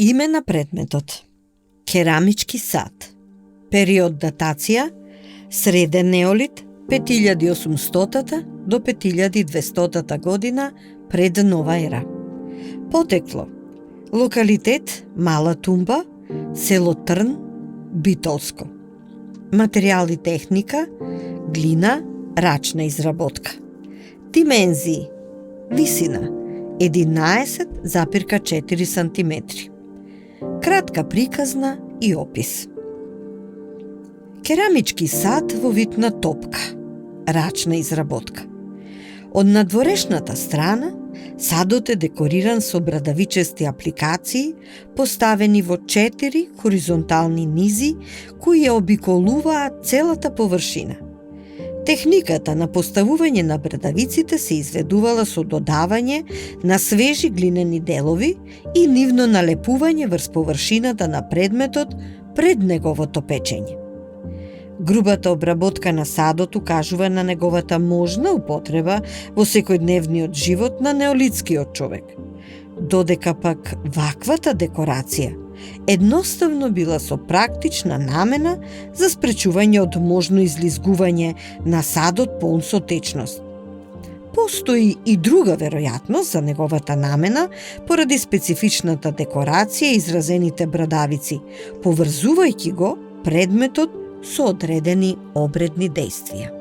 Име на предметот: керамички сад. Период датација: среден неолит, 5800 до 5200 година пред нова ера. Потекло: локалитет Мала Тумба, село Трн, Битолско. Материјали техника: глина, рачна изработка. Димензии: висина 11,4 см. Кратка приказна и опис. Керамички сад во вид на топка, рачна изработка. Од надворешната страна, садот е декориран со брадавичести апликации, поставени во 4 хоризонтални низи кои ја обиколуваат целата површина. Техниката на поставување на брадавиците се изведувала со додавање на свежи глинени делови и нивно налепување врз површината на предметот пред неговото печење. Грубата обработка на садот укажува на неговата можна употреба во секојдневниот живот на неолитскиот човек, додека пак ваквата декорација едноставно била со практична намена за спречување од можно излизгување на садот полн со течност. Постои и друга веројатност за неговата намена поради специфичната декорација и изразените брадавици, поврзувајќи го предметот со одредени обредни дејствија.